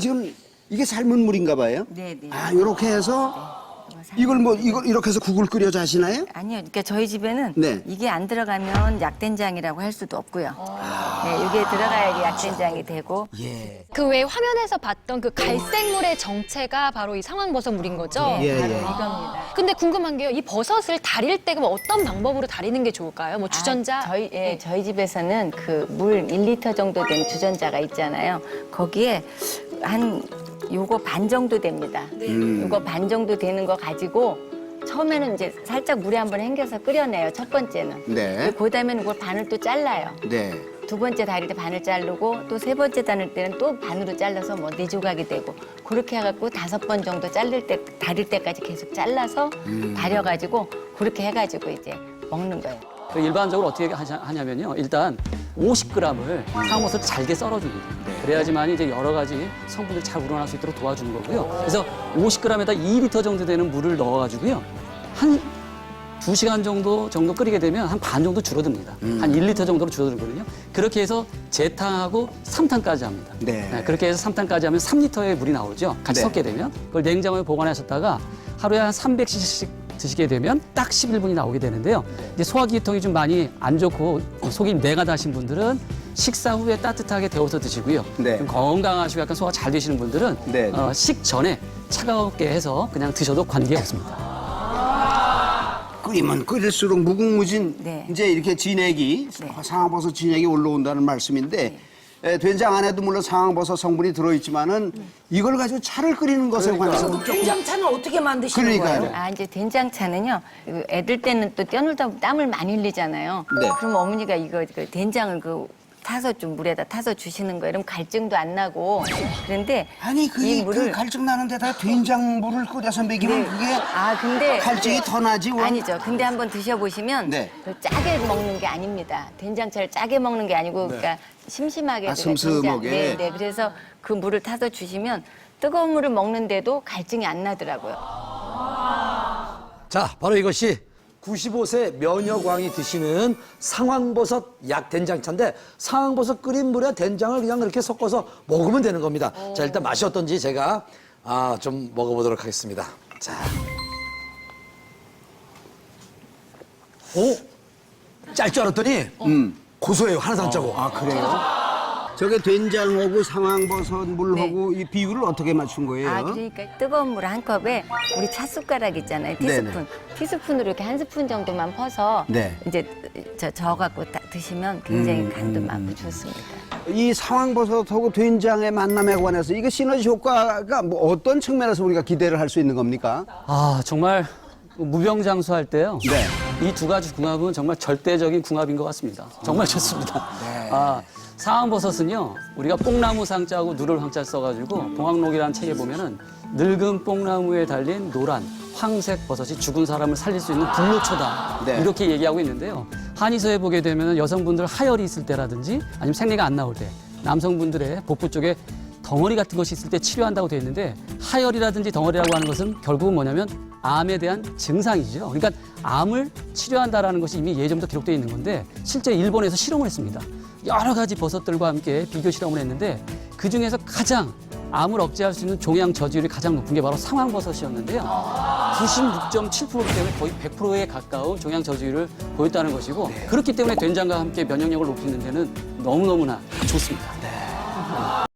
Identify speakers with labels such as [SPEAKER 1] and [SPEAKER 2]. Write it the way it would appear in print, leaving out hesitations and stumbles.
[SPEAKER 1] 지금 이게 삶은 물인가 봐요?
[SPEAKER 2] 네네.
[SPEAKER 1] 아, 이렇게 해서 이걸 이렇게 해서 국을 끓여 자시나요?
[SPEAKER 2] 아니요. 그러니까 저희 집에는
[SPEAKER 1] 네.
[SPEAKER 2] 이게 안 들어가면 약된장이라고 할 수도 없고요. 네, 이게 들어가야지 약된장이 되고.
[SPEAKER 1] 예.
[SPEAKER 3] 그 외 화면에서 봤던 그 갈색물의 정체가 바로 이 상황버섯 물인 거죠?
[SPEAKER 1] 예,
[SPEAKER 2] 바로
[SPEAKER 1] 예.
[SPEAKER 2] 이겁니다.
[SPEAKER 3] 근데 궁금한 게요. 이 버섯을 다릴 때 그럼 어떤 방법으로 다리는 게 좋을까요? 뭐 주전자?
[SPEAKER 2] 저희 집에서는 그 물 1리터 정도 된 주전자가 있잖아요. 거기에 한 요거 반 정도 됩니다. 요거 반 정도 되는 거 가지고 처음에는 이제 살짝 물에 한번 헹겨서 끓여내요. 첫 번째는.
[SPEAKER 1] 네.
[SPEAKER 2] 그다음에는 그걸 반을 또 잘라요.
[SPEAKER 1] 네.
[SPEAKER 2] 두 번째 다릴 때 반을 자르고 또 세 번째 다릴 때는 또 반으로 잘라서 뭐 네 조각이 되고 그렇게 해갖고 5번 정도 다릴 때까지 계속 잘라서 다려가지고 그렇게 해가지고 이제 먹는 거예요.
[SPEAKER 4] 일반적으로 어떻게 하냐면요. 일단 50g을 상황버섯을 잘게 썰어줍니다. 그래야지만 이제 여러 가지 성분들이 잘 우러날 수 있도록 도와주는 거고요. 그래서 50g에다 2리터 정도 되는 물을 넣어가지고요. 한 2시간 정도 끓이게 되면 한 반 정도 줄어듭니다. 한 1리터 정도로 줄어들거든요. 그렇게 해서 재탕하고 3탕까지 합니다.
[SPEAKER 1] 네.
[SPEAKER 4] 그렇게 해서 3탕까지 하면 3리터의 물이 나오죠. 같이
[SPEAKER 1] 네.
[SPEAKER 4] 섞게 되면. 그걸 냉장고에 보관하셨다가 하루에 한 300cc씩 드시게 되면 딱 11분이 나오게 되는데요. 이제 소화기통이 좀 많이 안 좋고 속이 내가 다신 분들은 식사 후에 따뜻하게 데워서 드시고요.
[SPEAKER 1] 네.
[SPEAKER 4] 좀 건강하시고 약간 소화 잘 되시는 분들은
[SPEAKER 1] 네.
[SPEAKER 4] 식전에 차가웠게 해서 그냥 드셔도 관계 없습니다.
[SPEAKER 1] 끓이면 끓일수록 무궁무진
[SPEAKER 2] 네.
[SPEAKER 1] 이제 이렇게 진액이 상황버섯 진액이 올라온다는 말씀인데 된장 안에도 물론 상황버섯 성분이 들어있지만은 이걸 가지고 차를 끓이는 것에 관해서
[SPEAKER 5] 된장차는 어떻게 만드시는
[SPEAKER 1] 그러니까요.
[SPEAKER 5] 거예요?
[SPEAKER 2] 아, 이제 된장차는요. 애들 때는 또 뛰어놀다 보면 땀을 많이 흘리잖아요.
[SPEAKER 1] 네.
[SPEAKER 2] 그럼 어머니가 이거 된장을 타서 좀 물에다 타서 주시는 거예요. 그럼 갈증도 안 나고. 그런데
[SPEAKER 1] 아니
[SPEAKER 2] 이
[SPEAKER 1] 그 갈증 나는데다 된장물을 끓여서 먹이면 그게
[SPEAKER 2] 근데
[SPEAKER 1] 갈증이 더 나지 원.
[SPEAKER 2] 아니죠. 근데 한번 드셔보시면
[SPEAKER 1] 네.
[SPEAKER 2] 짜게 먹는 게 아닙니다. 된장차를 짜게 먹는 게 아니고 그러니까 심심하게
[SPEAKER 1] 아,
[SPEAKER 2] 그냥
[SPEAKER 1] 슴슴하게.
[SPEAKER 2] 네. 그래서 그 물을 타서 주시면 뜨거운 물을 먹는데도 갈증이 안 나더라고요.
[SPEAKER 6] 자, 바로 이것이 95세 면역왕이 드시는 상황버섯 약된장차인데 상황버섯 끓인 물에 된장을 그냥 이렇게 섞어서 먹으면 되는 겁니다. 자, 일단 맛이 어떤지 제가 좀 먹어보도록 하겠습니다. 자. 오? 짤 줄 알았더니 고소해요. 하나도 안 짜고.
[SPEAKER 1] 아 그래요? 저게 된장하고 상황버섯 물하고 이 비율을 어떻게 맞춘 거예요?
[SPEAKER 2] 그러니까 뜨거운 물 한 컵에 우리 차 숟가락 있잖아요. 티스푼.
[SPEAKER 1] 네네.
[SPEAKER 2] 티스푼으로 이렇게 한 스푼 정도만 퍼서
[SPEAKER 1] 네.
[SPEAKER 2] 이제 저어갖고 드시면 굉장히 간도 많고 좋습니다.
[SPEAKER 1] 이 상황버섯하고 된장의 만남에 관해서 이게 시너지 효과가 뭐 어떤 측면에서 우리가 기대를 할 수 있는 겁니까?
[SPEAKER 4] 정말 무병장수할 때요.
[SPEAKER 1] 네.
[SPEAKER 4] 이 두 가지 궁합은 정말 절대적인 궁합인 것 같습니다. 정말 좋습니다. 상황버섯은요, 우리가 뽕나무 상자하고 누를 황자 써가지고 봉황록이라는 책에 보면은 늙은 뽕나무에 달린 노란 황색 버섯이 죽은 사람을 살릴 수 있는 불로초다.
[SPEAKER 1] 네.
[SPEAKER 4] 이렇게 얘기하고 있는데요. 한의서에 보게 되면 여성분들 하열이 있을 때라든지 아니면 생리가 안 나올 때 남성분들의 복부 쪽에 덩어리 같은 것이 있을 때 치료한다고 되어 있는데 하열이라든지 덩어리라고 하는 것은 결국은 뭐냐면 암에 대한 증상이죠. 그러니까 암을 치료한다라는 것이 이미 예전부터 기록되어 있는 건데 실제 일본에서 실험을 했습니다. 여러 가지 버섯들과 함께 비교 실험을 했는데 그중에서 가장 암을 억제할 수 있는 종양 저지율이 가장 높은 게 바로 상황버섯이었는데요. 96.7%이기 때문에 거의 100%에 가까운 종양 저지율을 보였다는 것이고 그렇기 때문에 된장과 함께 면역력을 높이는 데는 너무너무나 좋습니다.